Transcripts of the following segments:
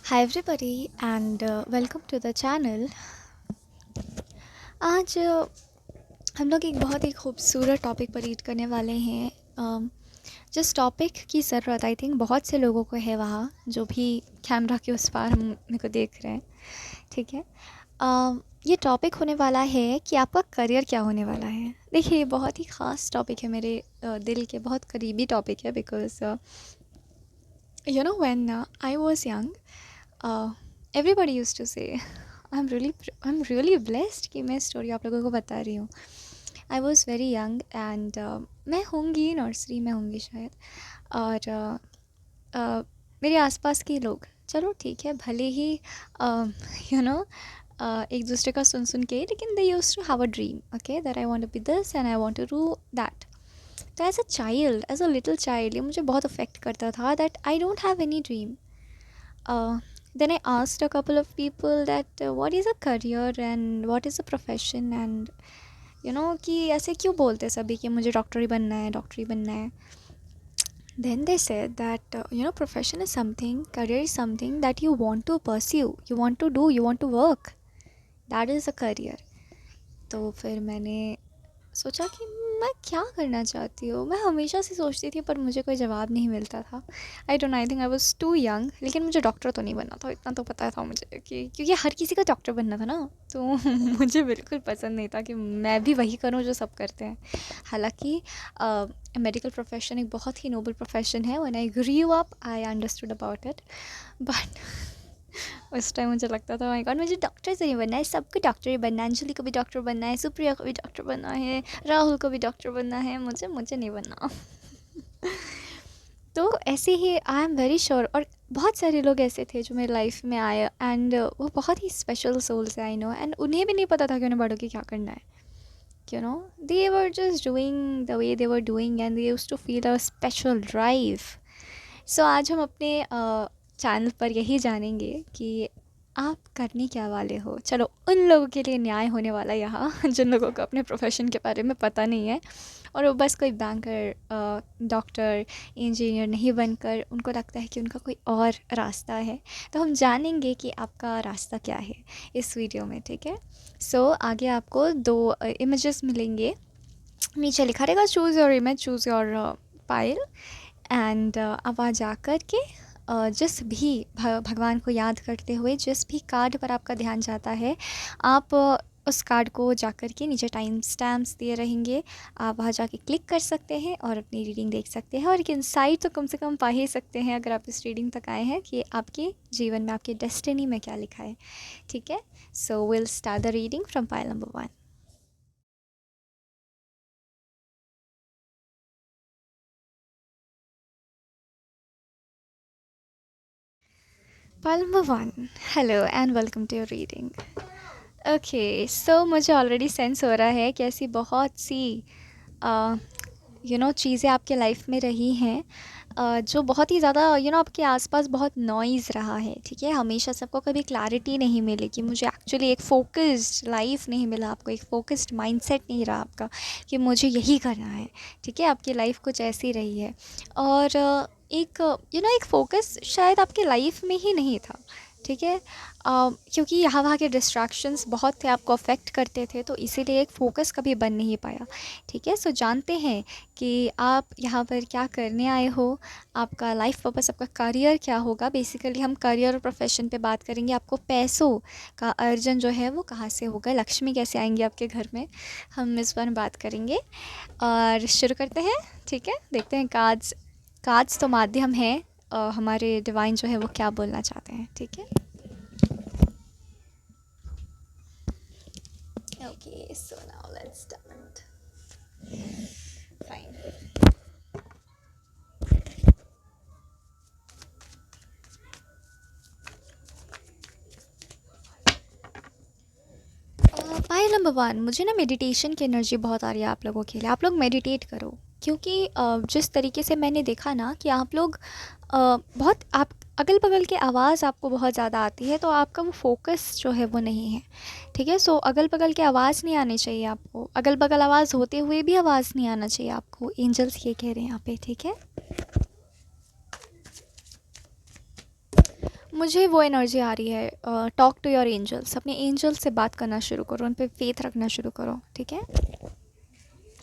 Hi everybody and welcome to the channel. आज हम लोग एक बहुत ही खूबसूरत टॉपिक पर रीड करने वाले हैं। जिस टॉपिक की ज़रूरत आई थिंक बहुत से लोगों को है, वहाँ जो भी कैमरा के उस पार हम मेरे को देख रहे हैं। ठीक है। ये टॉपिक होने वाला है कि आपका करियर क्या होने वाला है। देखिए, ये बहुत ही ख़ास टॉपिक है, मेरे दिल के बहुत करीबी टॉपिक है। Because when I was young, everybody use to say I am really blessed कि मैं स्टोरी आप लोगों को बता रही हूँ। I was very young and मैं होंगी नर्सरी में होंगी शायद। और मेरे आसपास के लोग, चलो ठीक है, भले ही यू नो एक दूसरे का सुन सुन के, लेकिन they use to have a dream, okay, that I want to be this and I want to do that. तो as a child, as a little child, ये मुझे बहुत अफेक्ट करता था that I don't have any dream. Then I asked a couple of people that what is a career and what is a profession, and कि ऐसे क्यों बोलते सभी कि मुझे डॉक्टर ही बनना है, डॉक्टर ही बनना है. Then they said that profession is something, career is something that you want to pursue, you want to do, you want to work. That is a career. तो फिर मैंने सोचा कि मैं क्या करना चाहती हूँ. मैं हमेशा से सोचती थी पर मुझे कोई जवाब नहीं मिलता था. I don't, I think I was too young. लेकिन मुझे डॉक्टर तो नहीं बनना था, इतना तो पता था मुझे कि क्योंकि हर किसी का डॉक्टर बनना था ना. तो मुझे बिल्कुल पसंद नहीं था कि मैं भी वही करूँ जो सब करते हैं. हालांकि मेडिकल प्रोफेशन एक बहुत ही नोबल प्रोफेशन है. When I grew up I understood about it. But उस टाइम मुझे लगता था, माय गॉड, मुझे डॉक्टर से नहीं बनना है, सबको डॉक्टर ही बनना है. अंजलि को भी डॉक्टर बनना है, सुप्रिया को भी डॉक्टर बनना है, राहुल को भी डॉक्टर बनना है, मुझे मुझे नहीं बनना. तो ऐसे ही आई एम वेरी श्योर, और बहुत सारे लोग ऐसे थे जो मेरी लाइफ में आए एंड वो बहुत ही स्पेशल सोल्स है, आई नो. एंड उन्हें भी नहीं पता था कि उन्हें बड़ों की क्या करना है. They were just doing the way they were doing and they used to feel a special drive. सो आज हम अपने चैनल पर यही जानेंगे कि आप करने क्या वाले हो. चलो, उन लोगों के लिए न्याय होने वाला है यहाँ जिन लोगों को अपने प्रोफेशन के बारे में पता नहीं है और वो बस कोई बैंकर, डॉक्टर, इंजीनियर नहीं बनकर उनको लगता है कि उनका कोई और रास्ता है. तो हम जानेंगे कि आपका रास्ता क्या है इस वीडियो में. ठीक है. सो आगे आपको दो इमेजेस मिलेंगे. नीचे लिखा रहेगा choose your image, choose your file. And अब वहाँ जा कर के जिस भी भगवान को याद करते हुए जिस भी कार्ड पर आपका ध्यान जाता है, आप उस कार्ड को जा कर के नीचे टाइम स्टैम्प्स दिए रहेंगे. आप वहाँ जाके क्लिक कर सकते हैं और अपनी रीडिंग देख सकते हैं. और एक इंसाइट तो कम से कम पा ही सकते हैं अगर आप इस रीडिंग तक आए हैं कि आपके जीवन में, आपके डेस्टिनी में क्या लिखा है. ठीक है. So will start the reading from pile number 1. Pile number 1. Hello and welcome to your reading. Okay, so मुझे ऑलरेडी सेंस हो रहा है कि ऐसी बहुत सी चीज़ें आपके लाइफ में रही हैं जो बहुत ही ज़्यादा आपके आसपास बहुत नॉइज़ रहा है. ठीक है. हमेशा सबको कभी क्लैरिटी नहीं मिली कि मुझे एक्चुअली एक फोकस्ड लाइफ नहीं मिला, आपको एक फोकस्ड माइंडसेट नहीं रहा आपका कि मुझे यही करना है. ठीक है. आपकी लाइफ कुछ ऐसी रही है. और एक एक फोकस शायद आपके लाइफ में ही नहीं था. ठीक है. क्योंकि यहाँ वहाँ के डिस्ट्रैक्शंस बहुत थे, आपको अफेक्ट करते थे, तो इसीलिए एक फ़ोकस कभी बन नहीं पाया. ठीक है. सो जानते हैं कि आप यहाँ पर क्या करने आए हो, आपका लाइफ पर्पस, आपका करियर क्या होगा. बेसिकली हम करियर और प्रोफेशन पे बात करेंगे. आपको पैसों का अर्जन जो है वो कहाँ से होगा, लक्ष्मी कैसे आएंगी आपके घर में, हम इस बार बात करेंगे. और शुरू करते हैं. ठीक है. देखते हैं कार्ड्स. कार्ड्स तो माध्यम है, हमारे डिवाइन जो है वो क्या बोलना चाहते हैं. ठीक है. Okay, so now let's start. Fine. Pile number 1. मुझे ना मेडिटेशन की एनर्जी बहुत आ रही है आप लोगों के लिए. आप लोग मेडिटेट करो, क्योंकि जिस तरीके से मैंने देखा ना कि आप लोग बहुत, आप अगल बगल की आवाज़ आपको बहुत ज़्यादा आती है, तो आपका वो फोकस जो है वो नहीं है. ठीक है. सो अगल बगल की आवाज़ नहीं आनी चाहिए आपको. अगल बगल आवाज़ होते हुए भी आवाज़ नहीं आना चाहिए आपको. एंजल्स ये कह रहे हैं यहाँ पे. ठीक है. मुझे वो एनर्जी आ रही है, टॉक टू योर एंजल्स, अपने एंजल्स से बात करना शुरू करो, उन पे फेथ रखना शुरू करो, ठीक है।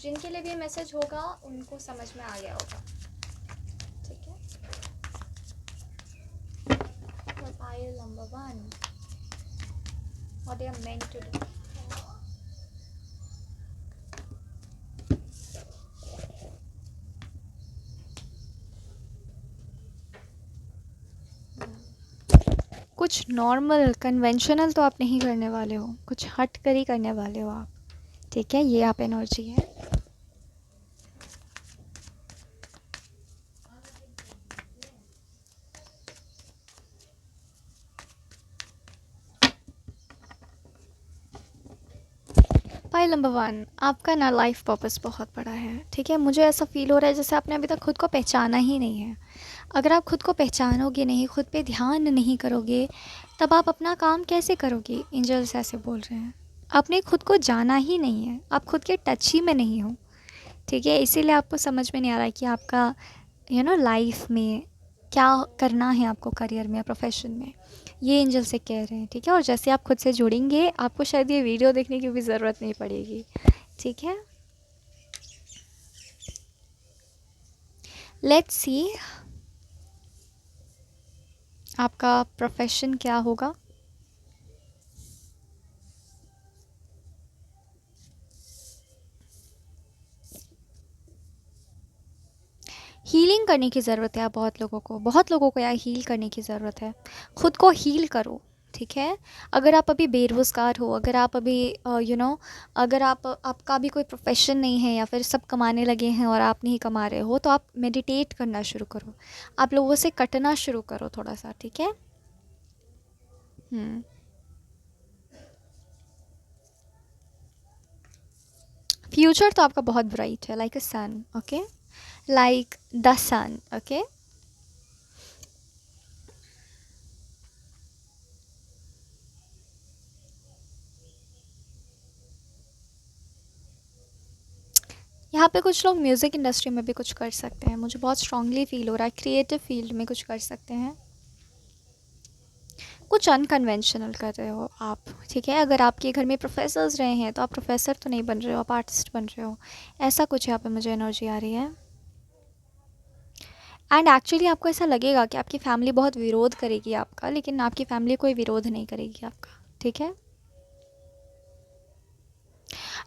जिनके लिए भी मैसेज होगा उनको समझ में आ गया होगा, ठीक है। Pile number one, what they are meant to do. कुछ नॉर्मल कन्वेंशनल तो आप नहीं करने वाले हो, कुछ हट कर ही करने वाले हो आप, ठीक है। ये आप एनर्जी है। फाइल नंबर वन, आपका ना लाइफ पर्पस बहुत बड़ा है, ठीक है। मुझे ऐसा फील हो रहा है जैसे आपने अभी तक खुद को पहचाना ही नहीं है। अगर आप खुद को पहचानोगे नहीं, खुद पे ध्यान नहीं करोगे, तब आप अपना काम कैसे करोगे। एंजल्स ऐसे बोल रहे हैं, आपने खुद को जाना ही नहीं है, आप खुद के टच ही में नहीं हो, ठीक है। इसीलिए आपको समझ में नहीं आ रहा है कि आपका लाइफ में क्या करना है, आपको करियर में या प्रोफेशन में। ये एंजल से कह रहे हैं, ठीक है। और जैसे आप खुद से जुड़ेंगे, आपको शायद ये वीडियो देखने की भी ज़रूरत नहीं पड़ेगी, ठीक है। लेट्स सी आपका प्रोफेशन क्या होगा। हीलिंग करने की ज़रूरत है। आप बहुत लोगों को यार हील करने की ज़रूरत है। खुद को हील करो, ठीक है। अगर आप अभी बेरोज़गार हो, अगर आप अभी अगर आपका भी कोई प्रोफेशन नहीं है, या फिर सब कमाने लगे हैं और आप नहीं कमा रहे हो, तो आप मेडिटेट करना शुरू करो, आप लोगों से कटना शुरू करो थोड़ा सा, ठीक है। फ्यूचर तो आपका बहुत ब्राइट है, like a sun, okay, like the sun, okay. यहाँ पे कुछ लोग म्यूज़िक इंडस्ट्री में भी कुछ कर सकते हैं, मुझे बहुत स्ट्रांगली फील हो रहा है। क्रिएटिव फील्ड में कुछ कर सकते हैं, कुछ अनकन्वेंशनल कर रहे हो आप, ठीक है। अगर आपके घर में प्रोफेसर्स रहे हैं, तो आप प्रोफेसर तो नहीं बन रहे हो, आप आर्टिस्ट बन रहे हो, ऐसा कुछ यहाँ पे मुझे एनर्जी आ रही है। एंड एक्चुअली आपको ऐसा लगेगा कि आपकी फैमिली बहुत विरोध करेगी आपका, लेकिन आपकी फैमिली कोई विरोध नहीं करेगी आपका, ठीक है।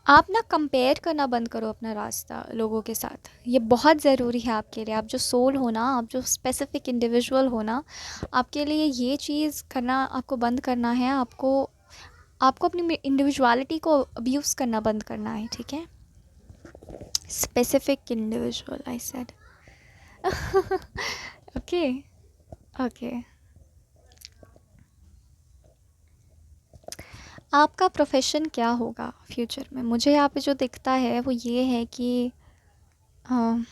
आप ना कंपेयर करना बंद करो अपना रास्ता लोगों के साथ, ये बहुत ज़रूरी है आपके लिए। आप जो सोल हो ना, आप जो स्पेसिफिक इंडिविजुअल हो ना, आपके लिए ये चीज़ करना आपको बंद करना है। आपको आपको अपनी इंडिविजुअलिटी को अब्यूज़ करना बंद करना है, ठीक है। Specific individual I said. Okay, okay. आपका प्रोफेशन क्या होगा फ्यूचर में, मुझे यहाँ पे जो दिखता है वो ये है कि हाँ,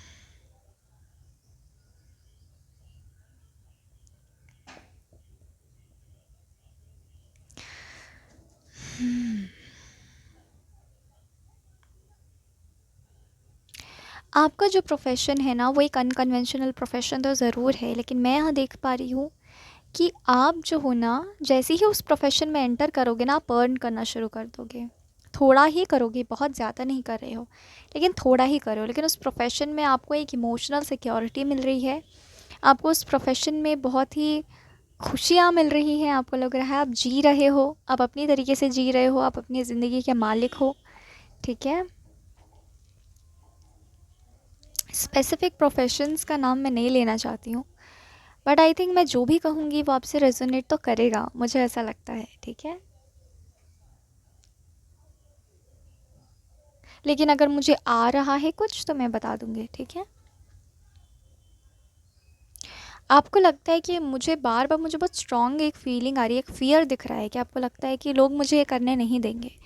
आपका जो प्रोफेशन है ना, वो एक अनकन्वेंशनल प्रोफेशन तो ज़रूर है, लेकिन मैं यहाँ देख पा रही हूँ कि आप जो हो ना, जैसे ही उस प्रोफेशन में एंटर करोगे ना, आप अर्न करना शुरू कर दोगे। थोड़ा ही करोगे, बहुत ज़्यादा नहीं कर रहे हो, लेकिन थोड़ा ही करो। लेकिन उस प्रोफेशन में आपको एक इमोशनल सिक्योरिटी मिल रही है, आपको उस प्रोफेशन में बहुत ही खुशियाँ मिल रही हैं, आपको लग रहा है आप जी रहे हो, आप अपनी तरीके से जी रहे हो, आप अपनी ज़िंदगी के मालिक हो, ठीक है। स्पेसिफिक प्रोफेशंस का नाम मैं नहीं लेना चाहती हूँ, बट आई थिंक मैं जो भी कहूँगी वो आपसे रेजोनेट तो करेगा, मुझे ऐसा लगता है, ठीक है। लेकिन अगर मुझे आ रहा है कुछ तो मैं बता दूँगी, ठीक है। आपको लगता है कि मुझे बार बार मुझे बहुत स्ट्रॉन्ग एक फीलिंग आ रही है, एक फ़ियर दिख रहा है कि आपको लगता है कि लोग मुझे ये करने नहीं देंगे।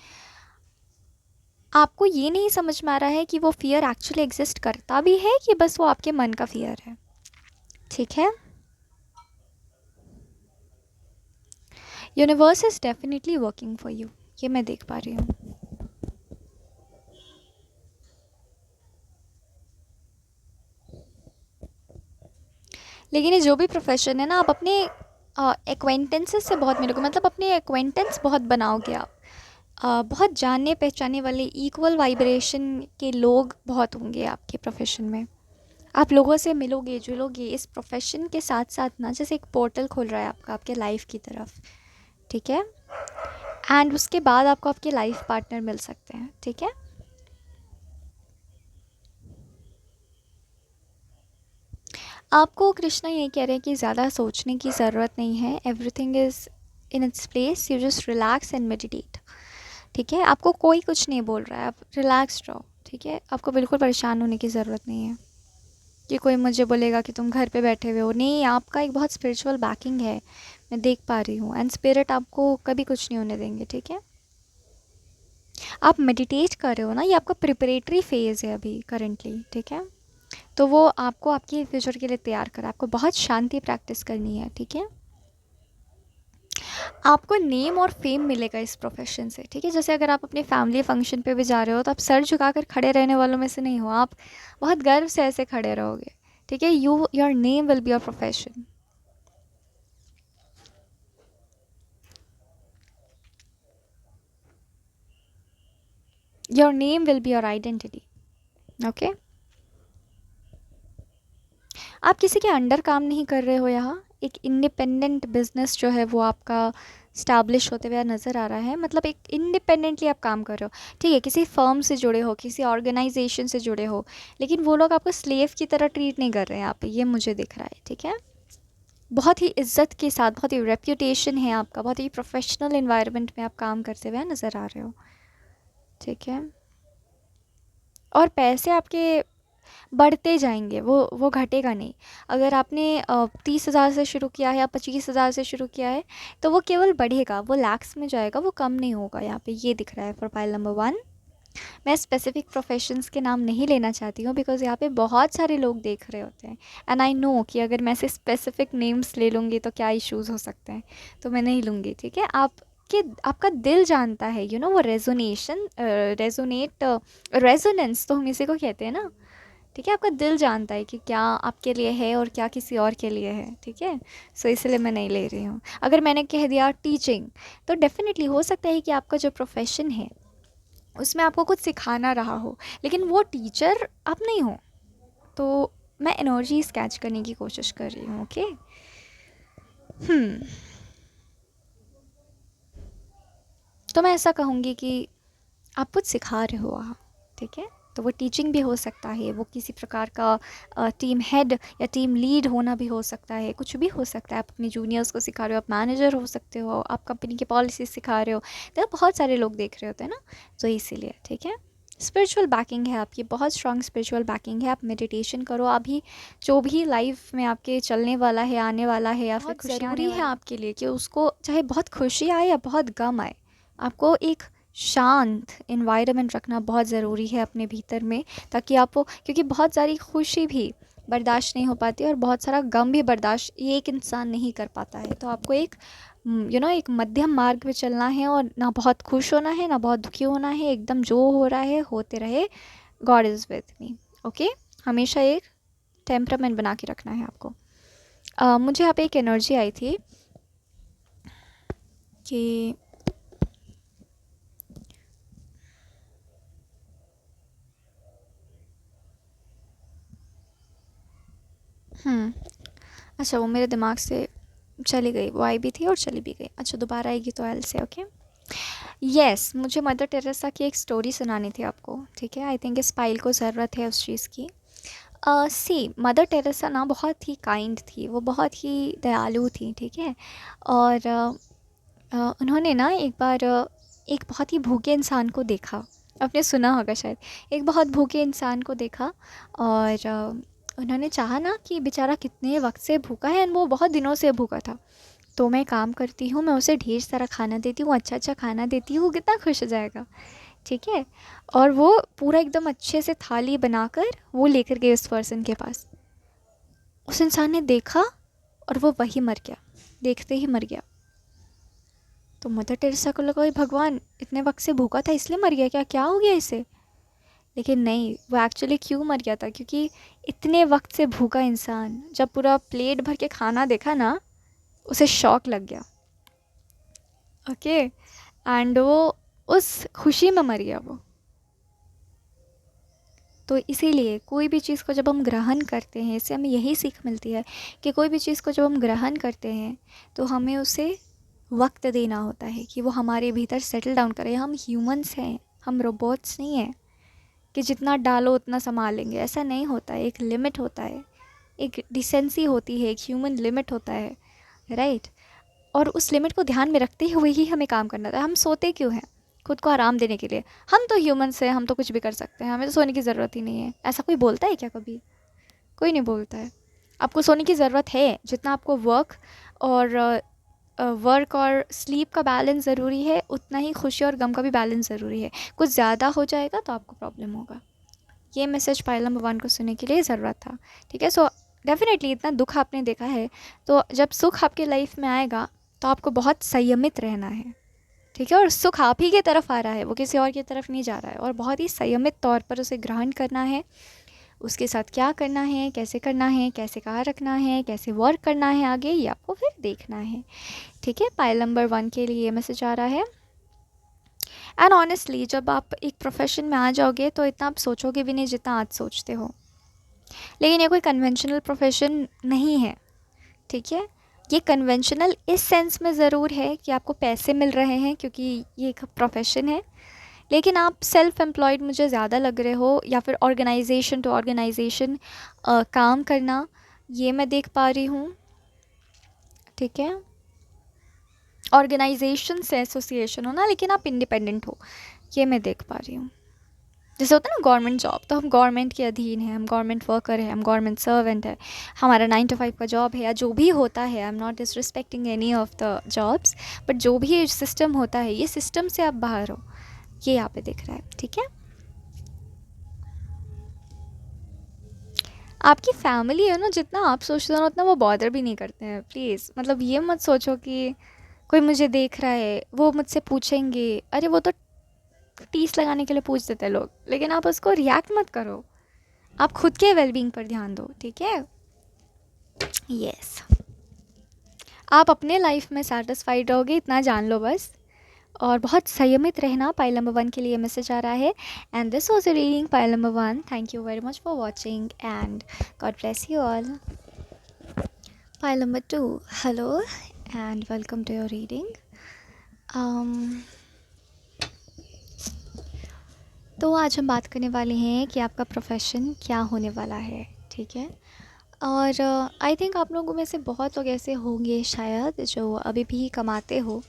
आपको ये नहीं समझ में आ रहा है कि वो फ़ियर एक्चुअली एग्जिस्ट करता भी है कि बस वो आपके मन का फ़ियर है, ठीक है। Universe is definitely working for you, ये मैं देख पा रही हूँ। लेकिन ये जो भी प्रोफेशन है ना, आप अपने एक्वेंटेंसेस से बहुत मिलोगे, मतलब अपने एक्वेंटेंस बहुत बनाओगे आप। बहुत जानने पहचाने वाले इक्वल वाइब्रेशन के लोग बहुत होंगे आपके प्रोफेशन में। आप लोगों से मिलोगे जुलोगे इस प्रोफेशन के साथ साथ ना, जैसे एक पोर्टल खोल रहा है आपका आपके लाइफ की तरफ, ठीक है। एंड उसके बाद आपको आपके लाइफ पार्टनर मिल सकते हैं, ठीक है। आपको कृष्णा ये कह रहे हैं कि ज़्यादा सोचने की ज़रूरत नहीं है, everything is in its place, you just relax and meditate, ठीक है। आपको कोई कुछ नहीं बोल रहा है, आप रिलैक्स्ड रहो, ठीक है। आपको बिल्कुल परेशान होने की ज़रूरत नहीं है कि कोई मुझे बोलेगा कि तुम घर पे बैठे हुए हो। नहीं, आपका एक बहुत स्पिरिचुअल बैकिंग है, मैं देख पा रही हूँ, एंड स्पिरिट आपको कभी कुछ नहीं होने देंगे, ठीक है। आप मेडिटेट कर रहे हो ना, ये आपका प्रिपरेटरी फेज़ है अभी करंटली, ठीक है। तो वो आपको आपके फ्यूचर के लिए तैयार करा, आपको बहुत शांति प्रैक्टिस करनी है, ठीक है। आपको नेम और फेम मिलेगा इस प्रोफेशन से, ठीक है। जैसे अगर आप अपने फैमिली फंक्शन पे भी जा रहे हो तो आप सर झुकाकर खड़े रहने वालों में से नहीं हो, आप बहुत गर्व से ऐसे खड़े रहोगे, ठीक है। Your name will be your profession, your name will be your identity, okay. आप किसी के अंडर काम नहीं कर रहे हो यहाँ, एक इंडिपेंडेंट बिजनेस जो है वो आपका स्टैब्लिश होते हुए नज़र आ रहा है, मतलब एक इंडिपेंडेंटली आप काम कर रहे हो, ठीक है। किसी फर्म से जुड़े हो, किसी ऑर्गेनाइजेशन से जुड़े हो, लेकिन वो लोग आपको स्लेव की तरह ट्रीट नहीं कर रहे हैं यहाँ पे, ये मुझे दिख रहा है, ठीक है। बहुत ही इज्जत के साथ, बहुत ही रेप्यूटेशन है आपका, बहुत ही प्रोफेशनल इन्वायरमेंट में आप काम करते हुए नज़र आ रहे हो, ठीक है। और पैसे आपके बढ़ते जाएंगे, वो घटेगा नहीं। अगर आपने 30,000 से शुरू किया है या 25,000 से शुरू किया है तो वो केवल बढ़ेगा, वो लैक्स में जाएगा, वो कम नहीं होगा। यहाँ पे ये दिख रहा है प्रोफाइल नंबर 1। मैं स्पेसिफिक प्रोफेशंस के नाम नहीं लेना चाहती हूँ बिकॉज यहाँ पे बहुत सारे लोग देख रहे होते हैं, एंड आई नो कि अगर मैं से स्पेसिफिक नेम्स ले लूँगी तो क्या इश्यूज़ हो सकते हैं, तो मैं नहीं लूँगी, ठीक है। कि आपका दिल जानता है, यू नो, वो रेजोनेशन रेजोनेट रेजोनेंस तो हम इसी को कहते हैं ना, ठीक है। आपका दिल जानता है कि क्या आपके लिए है और क्या किसी और के लिए है, ठीक है। सो इसलिए मैं नहीं ले रही हूँ। अगर मैंने कह दिया टीचिंग, तो डेफिनेटली हो सकता है कि आपका जो प्रोफेशन है उसमें आपको कुछ सिखाना रहा हो, लेकिन वो टीचर आप नहीं हो। तो मैं एनर्जी स्केच करने की कोशिश कर रही हूँ, ओके। तो मैं ऐसा कहूँगी कि आप कुछ सिखा रहे हो वहाँ, ठीक है। तो वो टीचिंग भी हो सकता है, वो किसी प्रकार का टीम हेड या टीम लीड होना भी हो सकता है, कुछ भी हो सकता है। आप अपने जूनियर्स को सिखा रहे हो, आप मैनेजर हो सकते हो, आप कंपनी की पॉलिसीज सिखा रहे हो, तो बहुत सारे लोग देख रहे होते हैं ना, तो इसीलिए, ठीक है। स्पिरिचुअल बैकिंग है आपकी, बहुत स्ट्रॉन्ग स्पिरिचुअल बैकिंग है। आप मेडिटेशन करो अभी, जो भी लाइफ में आपके चलने वाला है, आने वाला है, या फिर बहुत ज़रूरी है आपके लिए कि उसको चाहे बहुत खुशी आए या बहुत गम आए, आपको एक शांत इन्वायरमेंट रखना बहुत ज़रूरी है अपने भीतर में, ताकि आप वो, क्योंकि बहुत सारी खुशी भी बर्दाश्त नहीं हो पाती और बहुत सारा गम भी बर्दाश्त ये एक इंसान नहीं कर पाता है। तो आपको एक एक मध्यम मार्ग पे चलना है, और ना बहुत खुश होना है ना बहुत दुखी होना है, एकदम जो हो रहा है होते रहे, God is with me, okay. हमेशा एक टेम्परामेंट बना के रखना है आपको। मुझे यहाँ पे एक एनर्जी आई थी कि अच्छा, वो मेरे दिमाग से चली गई, वो आई भी थी और चली भी गई। अच्छा, दोबारा आएगी तो आई से, ओके। यस, मुझे मदर टेरेसा की एक स्टोरी सुनानी थी आपको, ठीक है। आई थिंक इस पाइल को ज़रूरत है उस चीज़ की। सी मदर टेरेसा ना बहुत ही काइंड थी, वो बहुत ही दयालु थी, ठीक है। और उन्होंने ना एक बार एक बहुत ही भूखे इंसान को देखा, आपने सुना होगा शायद। एक बहुत भूखे इंसान को देखा, और उन्होंने चाहा ना कि बेचारा कितने वक्त से भूखा है, और वो बहुत दिनों से भूखा था। तो मैं काम करती हूँ, मैं उसे ढेर सारा खाना देती हूँ, अच्छा अच्छा खाना देती हूँ, वो कितना खुश हो जाएगा, ठीक है। और वो पूरा एकदम अच्छे से थाली बनाकर वो लेकर गए उस पर्सन के पास। उस इंसान ने देखा और वो वही मर गया, देखते ही मर गया। तो मदर टेरेसा को लगा, "ओए भगवान, इतने वक्त से भूखा था इसलिए मर गया क्या, क्या हो गया इसे?" लेकिन नहीं, वो एक्चुअली क्यों मर गया था, क्योंकि इतने वक्त से भूखा इंसान जब पूरा प्लेट भर के खाना देखा ना, उसे शॉक लग गया, ओके, एंड वो उस खुशी में मर गया वो। तो इसीलिए कोई भी चीज़ को जब हम ग्रहण करते हैं, इससे हमें यही सीख मिलती है कि कोई भी चीज़ को जब हम ग्रहण करते हैं तो हमें उसे वक्त देना होता है कि वो हमारे भीतर सेटल डाउन करे। हम ह्यूमंस हैं, हम रोबोट्स नहीं हैं कि जितना डालो उतना संभालेंगे, ऐसा नहीं होता है। एक लिमिट होता है, एक डिसेंसी होती है, एक ह्यूमन लिमिट होता है, राइट। और उस लिमिट को ध्यान में रखते हुए ही हमें काम करना था। हम सोते क्यों हैं? खुद को आराम देने के लिए। हम तो ह्यूमंस हैं, हम तो कुछ भी कर सकते हैं, हमें तो सोने की ज़रूरत ही नहीं है। ऐसा कोई बोलता है क्या कभी? कोई नहीं बोलता है। आपको सोने की ज़रूरत है, जितना आपको वर्क और स्लीप का बैलेंस ज़रूरी है, उतना ही खुशी और गम का भी बैलेंस ज़रूरी है। कुछ ज़्यादा हो जाएगा तो आपको प्रॉब्लम होगा। ये मैसेज पायलम भगवान को सुनने के लिए ज़रूरत था, ठीक है। सो डेफिनेटली इतना दुख आपने देखा है, तो जब सुख आपके लाइफ में आएगा तो आपको बहुत संयमित रहना है, ठीक है। और सुख आप ही की तरफ आ रहा है, वो किसी और की तरफ नहीं जा रहा है, और बहुत ही संयमित तौर पर उसे ग्रहण करना है। उसके साथ क्या करना है, कैसे करना है, कैसे कहाँ रखना है, कैसे वर्क करना है आगे, ये आपको फिर देखना है, ठीक है। पाइल नंबर 1 के लिए ये मैसेज आ रहा है। एंड ऑनेस्टली जब आप एक प्रोफेशन में आ जाओगे तो इतना आप सोचोगे भी नहीं जितना आज सोचते हो। लेकिन ये कोई कन्वेंशनल प्रोफेशन नहीं है, ठीक है। ये कन्वेंशनल इस सेंस में ज़रूर है कि आपको पैसे मिल रहे हैं क्योंकि ये एक प्रोफेशन है, लेकिन आप सेल्फ एम्प्लॉयड मुझे ज़्यादा लग रहे हो, या फिर ऑर्गेनाइजेशन टू ऑर्गेनाइजेशन काम करना, ये मैं देख पा रही हूँ, ठीक है। ऑर्गेनाइजेशन से एसोसिएशन हो ना, लेकिन आप इंडिपेंडेंट हो, ये मैं देख पा रही हूँ। जैसे होता है ना गवर्नमेंट जॉब, तो हम गवर्नमेंट के अधीन हैं, हम गवर्नमेंट वर्कर हैं, हम गवर्नमेंट सर्वेंट है, हमारा 9 to 5 का जॉब है, या जो भी होता है। I am not disrespecting any of the jobs, but जो भी सिस्टम होता है, ये सिस्टम से आप बाहर हो, ये यहाँ पे दिख रहा है, ठीक है। आपकी फैमिली है ना, जितना आप सोचते हो ना उतना वो बॉदर भी नहीं करते हैं, प्लीज़। मतलब ये मत सोचो कि कोई मुझे देख रहा है, वो मुझसे पूछेंगे, अरे वो तो टीस लगाने के लिए पूछ देते हैं लोग, लेकिन आप उसको रिएक्ट मत करो। आप खुद के वेलबींग पर ध्यान दो, ठीक है। यस, आप अपने लाइफ में सेटिस्फाइड रहोगे, इतना जान लो बस। और बहुत संयमित रहना, पाइल नंबर 1 के लिए मैसेज आ रहा है। And this was a reading pile number 1। Thank you very much for watching and God bless you all. Pile number 2, hello and welcome to your reading. तो आज हम बात करने वाले हैं कि आपका प्रोफेशन क्या होने वाला है, ठीक है। और आई थिंक आप लोगों में से बहुत लोग ऐसे होंगे शायद जो अभी भी कमाते हो,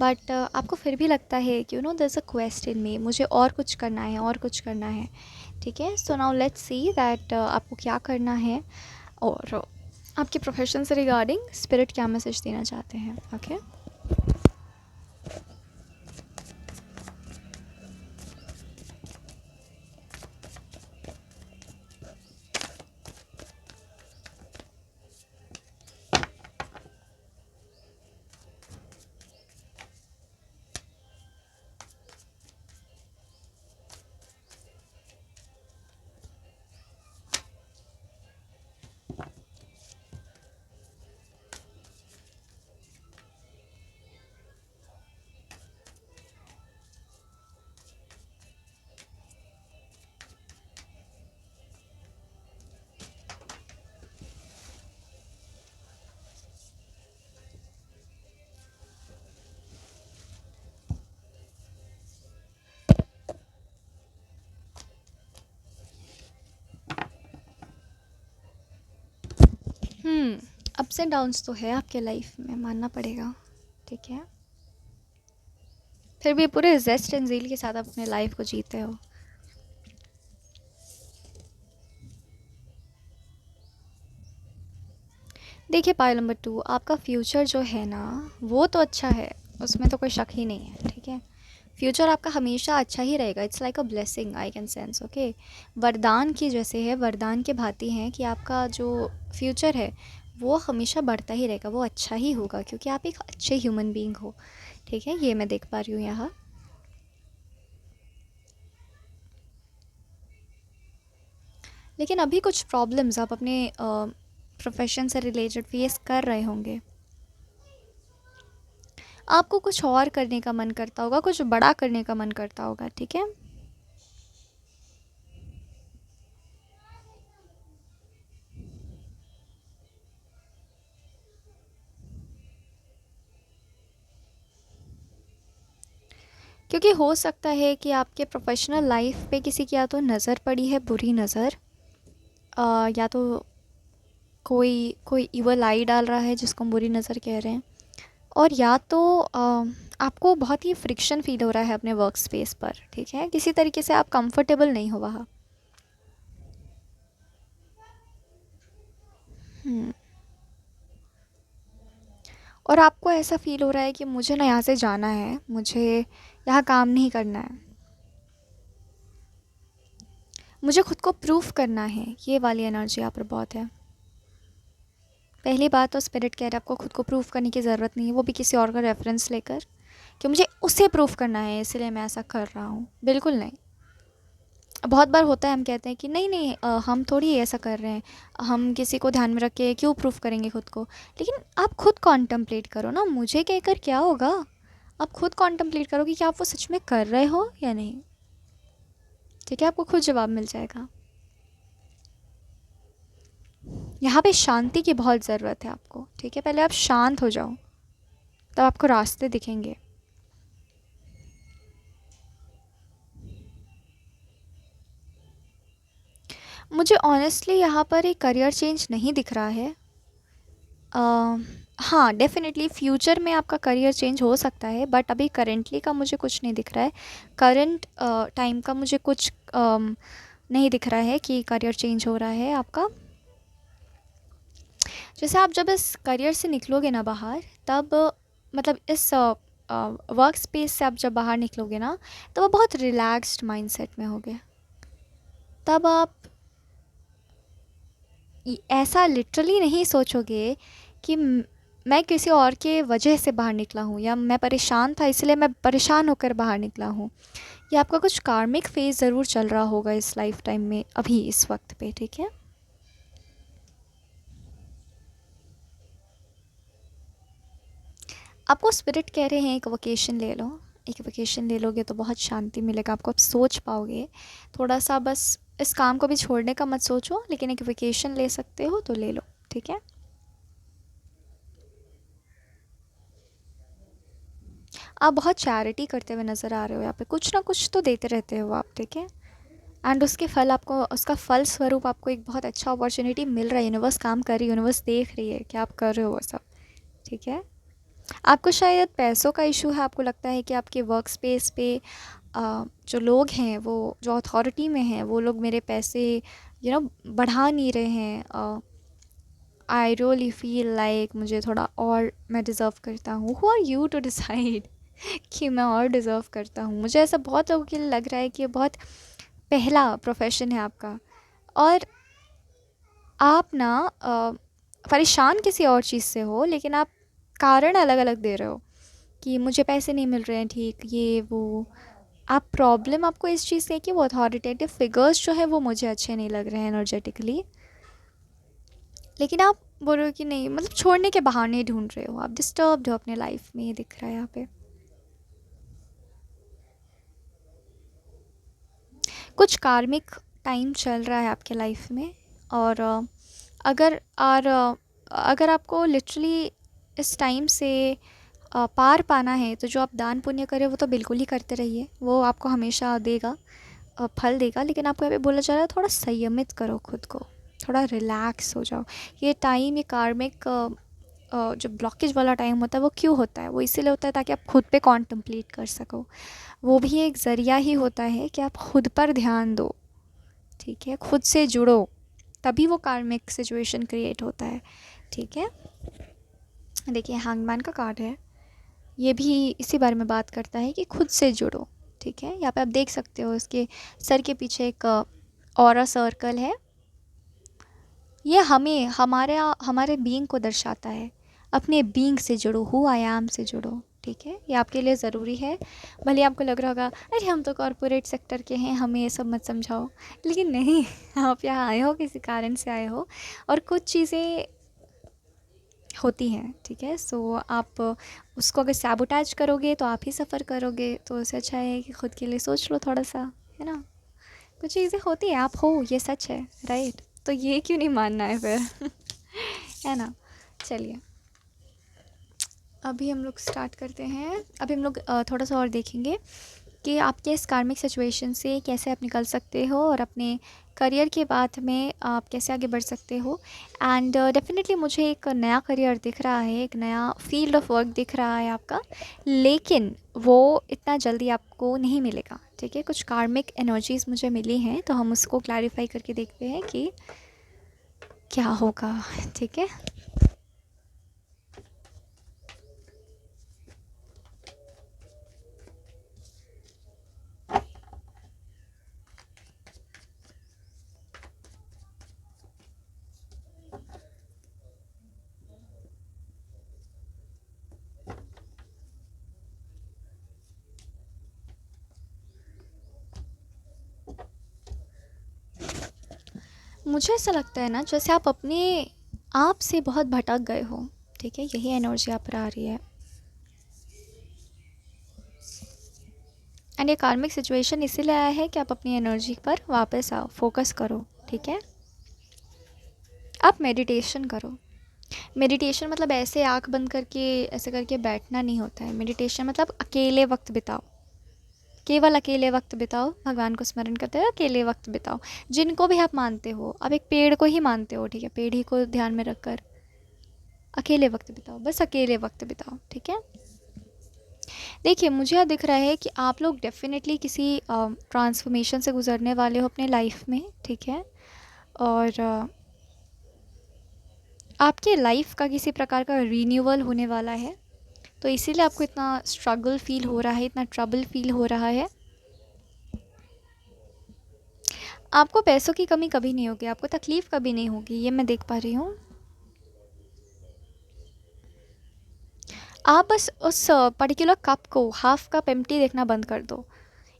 बट आपको फिर भी लगता है कि देयर इज़ अ क्वेस्ट इन मी, मुझे और कुछ करना है, और कुछ करना है, ठीक है। So now let's see that आपको क्या करना है, और आपके प्रोफेशन से रिगार्डिंग स्पिरिट क्या मैसेज देना चाहते हैं, ओके। अप्स एंड डाउन्स तो है आपके लाइफ में, मानना पड़ेगा, ठीक है। फिर भी पूरे जेस्ट एंड ज़ील के साथ आप अपने लाइफ को जीते हो। देखिए पाइल नंबर 2, आपका फ्यूचर जो है ना वो तो अच्छा है, उसमें तो कोई शक ही नहीं है, ठीक है। फ्यूचर आपका हमेशा अच्छा ही रहेगा, it's like a blessing I can sense, okay. वरदान की जैसे है, वरदान के भांति हैं कि आपका जो फ्यूचर है वो हमेशा बढ़ता ही रहेगा, वो अच्छा ही होगा क्योंकि आप एक अच्छे ह्यूमन बीइंग हो, ठीक है। ये मैं देख पा रही हूँ यहाँ। लेकिन अभी कुछ प्रॉब्लम्स आप अपने प्रोफेशन से रिलेटेड फेस कर रहे होंगे, आपको कुछ और करने का मन करता होगा, कुछ बड़ा करने का मन करता होगा, ठीक है। क्योंकि हो सकता है कि आपके प्रोफेशनल लाइफ पे किसी की या तो नज़र पड़ी है, बुरी नज़र, या तो कोई कोई इवल आई डाल रहा है जिसको हम बुरी नज़र कह रहे हैं, और या तो आपको बहुत ही फ्रिक्शन फील हो रहा है अपने वर्क स्पेस पर, ठीक है, किसी तरीके से आप कंफर्टेबल नहीं हो वहाँ। हम्म, और आपको ऐसा फील हो रहा है कि मुझे ना यहाँ से जाना है, मुझे यहाँ काम नहीं करना है, मुझे खुद को प्रूफ करना है, ये वाली एनर्जी यहाँ पर बहुत है। पहली बात तो स्पिरिट कह रहा है आपको खुद को प्रूफ करने की ज़रूरत नहीं है, वो भी किसी और का रेफरेंस लेकर कि मुझे उसे प्रूफ करना है इसलिए मैं ऐसा कर रहा हूँ, बिल्कुल नहीं। बहुत बार होता है हम कहते हैं कि नहीं नहीं, हम थोड़ी ऐसा कर रहे हैं, हम किसी को ध्यान में रख के क्यों प्रूफ करेंगे खुद को। लेकिन आप खुद कॉन्टम्पलेट करो ना, मुझे कहकर क्या होगा। आप खुद कॉन्टम्पलेट करो कि क्या आप वो सच में कर रहे हो या नहीं, ठीक है, आपको खुद जवाब मिल जाएगा। यहाँ पे शांति की बहुत ज़रूरत है आपको, ठीक है, पहले आप शांत हो जाओ, तब आपको रास्ते दिखेंगे। मुझे ऑनेस्टली यहाँ पर एक करियर चेंज नहीं दिख रहा है। हाँ, डेफ़िनेटली फ्यूचर में आपका करियर चेंज हो सकता है, बट अभी करेंटली का मुझे कुछ नहीं दिख रहा है। करंट टाइम का मुझे कुछ नहीं दिख रहा है कि करियर चेंज हो रहा है आपका। जैसे आप जब इस करियर से निकलोगे ना बाहर, तब मतलब इस वर्क स्पेस से आप जब बाहर निकलोगे ना, तब आप बहुत रिलैक्स्ड माइंडसेट में होगे। तब आप ऐसा लिटरली नहीं सोचोगे कि मैं किसी और के वजह से बाहर निकला हूँ, या मैं परेशान था इसलिए मैं परेशान होकर बाहर निकला हूँ। ये आपका कुछ कार्मिक फेज ज़रूर चल रहा होगा इस लाइफ टाइम में, अभी इस वक्त पे, ठीक है। आपको स्पिरिट कह रहे हैं एक वोकेशन ले लो। एक वोकेशन ले लोगे तो बहुत शांति मिलेगा आपको, आप सोच पाओगे थोड़ा सा। बस इस काम को भी छोड़ने का मत सोचो, लेकिन एक वेकेशन ले सकते हो तो ले लो, ठीक है। आप बहुत चैरिटी करते हुए नज़र आ रहे हो यहाँ पे, कुछ ना कुछ तो देते रहते हो आप, ठीक है। एंड उसके फल आपको, उसका फल स्वरूप आपको एक बहुत अच्छा अपॉर्चुनिटी मिल रहा है। यूनिवर्स काम कर रही है, यूनिवर्स देख रही है कि आप कर रहे हो वो सब, ठीक है। आपको शायद पैसों का इशू है, आपको लगता है कि आपके वर्क स्पेस पे जो लोग हैं, वो जो अथॉरिटी में हैं, वो लोग मेरे पैसे बढ़ा नहीं रहे हैं। आई रियली फील लाइक मुझे थोड़ा और मैं डिज़र्व करता हूँ। Who are you to decide कि मैं और डिज़र्व करता हूँ। मुझे ऐसा बहुत लोगों के लिए लग रहा है कि ये बहुत पहला प्रोफेशन है आपका, और आप ना परेशान किसी और चीज़ से हो, लेकिन आप कारण अलग अलग दे रहे हो कि मुझे पैसे नहीं मिल रहे हैं, ठीक, ये वो। आप प्रॉब्लम आपको इस चीज़ से है कि वो अथॉरिटेटिव फिगर्स जो है वो मुझे अच्छे नहीं लग रहे हैं एनर्जेटिकली, लेकिन आप बोल रहे हो कि नहीं, मतलब छोड़ने के बहाने ढूंढ रहे हो, आप डिस्टर्ब्ड हो अपने लाइफ में, ये दिख रहा है यहाँ पे। कुछ कार्मिक टाइम चल रहा है आपके लाइफ में, और अगर आपको लिटरली इस टाइम से पार पाना है, तो जो आप दान पुण्य करें वो तो बिल्कुल ही करते रहिए, वो आपको हमेशा देगा, फल देगा। लेकिन आपको यहाँ पे बोला जा रहा है थोड़ा संयमित करो खुद को, थोड़ा रिलैक्स हो जाओ। ये टाइम, ये कार्मिक जो ब्लॉकेज वाला टाइम होता है वो क्यों होता है, वो इसीलिए होता है ताकि आप खुद पे कॉन्टम्पलेट कर सको। वो भी एक ज़रिया ही होता है कि आप खुद पर ध्यान दो, ठीक है, खुद से जुड़ो, तभी वो कार्मिक सिचुएशन क्रिएट होता है, ठीक है। देखिए हैंगमैन का कार्ड है, ये भी इसी बारे में बात करता है कि खुद से जुड़ो, ठीक है। यहाँ पे आप देख सकते हो इसके सर के पीछे एक ऑरा सर्कल है। ये हमें हमारे बीइंग को दर्शाता है। अपने बीइंग से जुड़ो, हु आई एम से जुड़ो, ठीक है। ये आपके लिए ज़रूरी है। भले आपको लग रहा होगा अरे हम तो कॉरपोरेट सेक्टर के हैं, हमें ये सब मत समझाओ, लेकिन नहीं, आप यहाँ आए हो किसी कारण से आए हो, और कुछ चीज़ें होती हैं, ठीक है। सो आप उसको अगर सैबोटाज करोगे तो आप ही सफ़र करोगे, तो उससे अच्छा है कि खुद के लिए सोच लो थोड़ा सा, है ना। कुछ चीज़ें होती हैं, आप हो, ये सच है, राइट। तो ये क्यों नहीं मानना है फिर है ना। चलिए, अभी हम लोग स्टार्ट करते हैं। अभी हम लोग थोड़ा सा और देखेंगे कि आपके इस कार्मिक सिचुएशन से कैसे आप निकल सकते हो और अपने करियर के बाद में आप कैसे आगे बढ़ सकते हो। एंड डेफिनेटली मुझे एक नया करियर दिख रहा है, एक नया फील्ड ऑफ वर्क दिख रहा है आपका, लेकिन वो इतना जल्दी आपको नहीं मिलेगा, ठीक है। कुछ कार्मिक एनर्जीज मुझे मिली हैं, तो हम उसको क्लैरिफाई करके देखते हैं कि क्या होगा, ठीक है। मुझे ऐसा लगता है ना, जैसे आप अपने आप से बहुत भटक गए हो, ठीक है। यही एनर्जी आप पर आ रही है। एंड ये कार्मिक सिचुएशन इसीलिए आया है कि आप अपनी एनर्जी पर वापस आओ, फोकस करो, ठीक है। आप मेडिटेशन करो। मेडिटेशन मतलब ऐसे आंख बंद करके ऐसे करके बैठना नहीं होता है। मेडिटेशन मतलब अकेले वक्त बिताओ, केवल अकेले वक्त बिताओ, भगवान को स्मरण करते हुए अकेले वक्त बिताओ। जिनको भी आप मानते हो, अब एक पेड़ को ही मानते हो, ठीक है, पेड़ ही को ध्यान में रखकर अकेले वक्त बिताओ, बस अकेले वक्त बिताओ, ठीक है। देखिए, मुझे यह दिख रहा है कि आप लोग डेफ़िनेटली किसी ट्रांसफॉर्मेशन से गुज़रने वाले हो अपने लाइफ में, ठीक है। और आपके लाइफ का किसी प्रकार का रीन्यूअल होने वाला है, तो इसीलिए आपको इतना स्ट्रगल फ़ील हो रहा है, इतना ट्रबल फ़ील हो रहा है। आपको पैसों की कमी कभी नहीं होगी, आपको तकलीफ़ कभी नहीं होगी, ये मैं देख पा रही हूँ। आप बस उस पर्टिकुलर कप को हाफ कप एम्प्टी देखना बंद कर दो।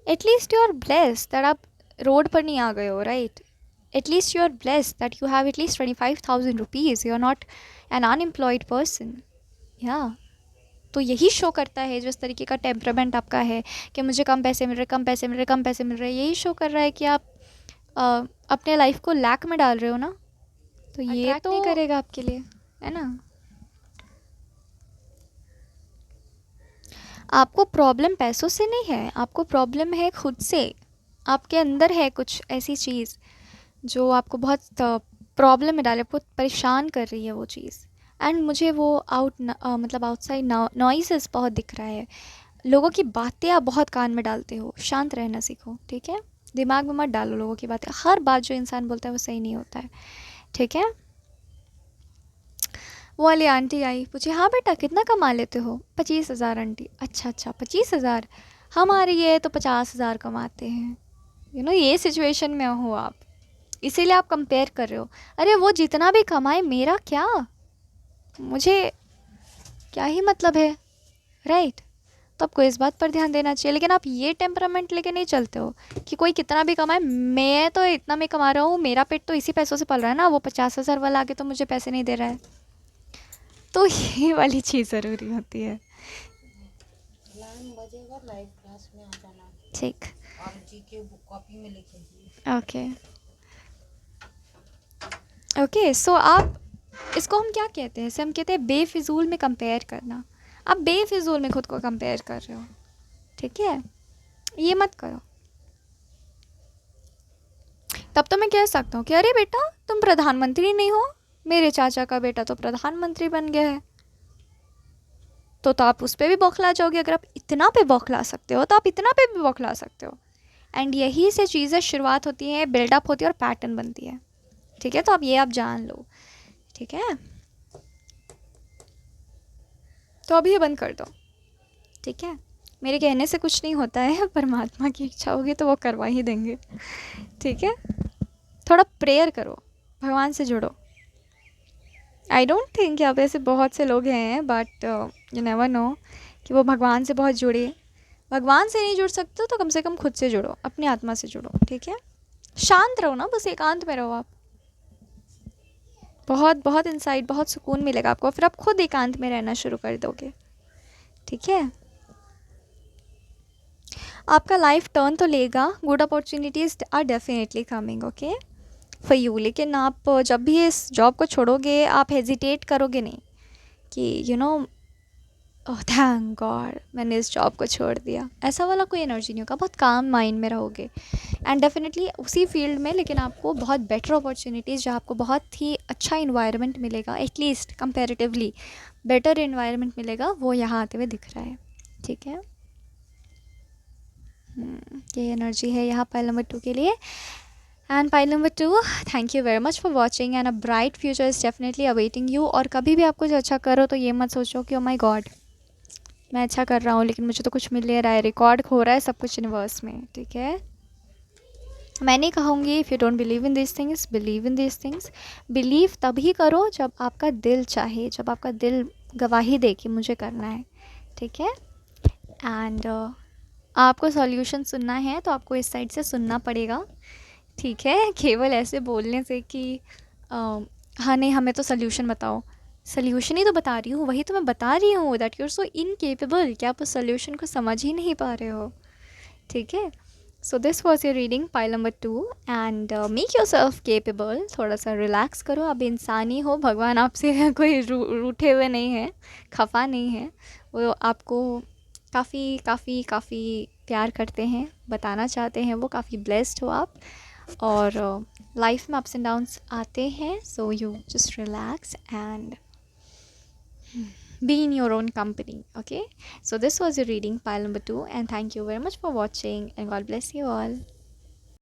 At least you are blessed that आप रोड पर नहीं आ गए हो, right. At least you are blessed that you have at least 25,000 rupees, you are not an unemployed person, या। तो यही शो करता है, जो इस तरीके का टेम्परामेंट आपका है कि मुझे कम पैसे मिल रहे, कम पैसे मिल रहे, कम पैसे मिल रहे, यही शो कर रहा है कि आप अपने लाइफ को लैक में डाल रहे हो ना। तो ये अट्रैक्ट तो नहीं करेगा आपके लिए, है ना। आपको प्रॉब्लम पैसों से नहीं है, आपको प्रॉब्लम है खुद से। आपके अंदर है कुछ ऐसी चीज़ जो आपको बहुत प्रॉब्लम में डाले, बहुत परेशान कर रही है वो चीज़। एंड मुझे वो मतलब आउटसाइड नॉइसेस बहुत दिख रहा है। लोगों की बातें आप बहुत कान में डालते हो, शांत रहना सीखो, ठीक है। दिमाग में मत डालो लोगों की बातें, हर बात जो इंसान बोलता है वो सही नहीं होता है, ठीक है। वो वाली आंटी आई, पूछी, हाँ बेटा कितना कमा लेते हो? 25,000 आंटी। अच्छा अच्छा, 25,000। हमारे ये तो 50,000 कमाते हैं। ये सिचुएशन में हो आप, इसीलिए आप कंपेयर कर रहे हो। अरे वो जितना भी कमाए, मेरा क्या, मुझे क्या ही मतलब है, राइट। तो आपको इस बात पर ध्यान देना चाहिए। लेकिन आप ये टेम्परामेंट लेके नहीं चलते हो कि कोई कितना भी कमाए, मैं तो इतना में कमा रहा हूँ, मेरा पेट तो इसी पैसों से पल रहा है ना, वो 50,000 वाला आके तो मुझे पैसे नहीं दे रहा है। तो ये वाली चीज़ ज़रूरी होती है, अलार्म बजेगा, लाइव क्लास में आ जाना ठीक। और जी के बुक कॉपी में लिखेंगे। ओके ओके, सो आप, इसको हम क्या कहते हैं, इसे हम कहते हैं बेफिजूल में कंपेयर करना। आप बेफिजूल में खुद को कंपेयर कर रहे हो, ठीक है, ये मत करो। तब तो मैं कह सकता हूँ कि अरे बेटा तुम प्रधानमंत्री नहीं हो, मेरे चाचा का बेटा तो प्रधानमंत्री बन गया है। तो आप उस पर भी बौखला जाओगे। अगर आप इतना पे बौखला सकते हो तो आप इतना पे भी बौखला सकते हो। एंड यही से चीज़ें शुरुआत होती हैं, बिल्डअप होती है और पैटर्न बनती है, ठीक है। तो आप ये आप जान लो, ठीक है। तो अभी ये बंद कर दो, ठीक है। मेरे कहने से कुछ नहीं होता है, परमात्मा की इच्छा होगी तो वो करवा ही देंगे, ठीक है। थोड़ा प्रेयर करो, भगवान से जुड़ो। आई डोंट थिंक यहाँ पे ऐसे बहुत से लोग हैं, बट यू नेवर नो कि वो भगवान से बहुत जुड़े। भगवान से नहीं जुड़ सकते तो कम से कम खुद से जुड़ो, अपनी आत्मा से जुड़ो, ठीक है। शांत रहो ना, बस एकांत में रहो आप, बहुत बहुत इंसाइट, बहुत सुकून मिलेगा आपको, फिर आप खुद एकांत में रहना शुरू कर दोगे। ठीक है, आपका लाइफ टर्न तो लेगा, good opportunities are definitely coming, okay, for you. लेकिन आप जब भी इस जॉब को छोड़ोगे आप हेजिटेट करोगे नहीं कि ओह थैंक गॉड मैंने इस जॉब को छोड़ दिया, ऐसा वाला कोई एनर्जी नहीं होगा। बहुत काम माइंड में रहोगे एंड डेफिनेटली उसी फील्ड में, लेकिन आपको बहुत बेटर अपॉर्चुनिटीज़, जहाँ आपको बहुत ही अच्छा इन्वायरमेंट मिलेगा, एटलीस्ट कंपैरेटिवली बेटर इन्वायरमेंट मिलेगा, वो यहाँ आते हुए दिख रहा है। ठीक है, ये एनर्जी है यहाँ पाइल नंबर 2 के लिए। And pile number 2, thank you very much for watching and a bright future is definitely awaiting you. और कभी भी आप कुछ अच्छा करो तो ये मत सोचो कि ओ माई गॉड मैं अच्छा कर रहा हूँ लेकिन मुझे तो कुछ मिल नहीं रहा है, रिकॉर्ड हो रहा है सब कुछ यूनिवर्स में। ठीक है, मैं नहीं कहूँगी if you don't believe in this things, believe in this things. Believe तभी करो जब आपका दिल चाहे, जब आपका दिल गवाही दे कि मुझे करना है। ठीक है, एंड आपको सॉल्यूशन सुनना है तो आपको इस साइड से सुनना पड़ेगा। ठीक है, केवल ऐसे बोलने से कि हाँ नहीं हमें तो सल्यूशन बताओ, सल्यूशन ही तो बता रही हूँ, वही तो मैं बता रही हूँ that you are so incapable कि आप उस सल्यूशन को समझ ही नहीं पा रहे हो। ठीक है, so this was your reading pile number 2 and make your self capable. थोड़ा सा रिलैक्स करो, आप इंसानी हो, भगवान आपसे कोई रूठे हुए नहीं हैं, खफा नहीं है, वो आपको काफ़ी काफ़ी काफ़ी प्यार करते हैं, बताना चाहते हैं वो काफ़ी ब्लेस्ड हो आप। और लाइफ में अप्स एंड डाउन्स आते हैं, so you just relax and be in your own company. Okay, so this was your reading pile number 2 and thank you very much for watching and God bless you all.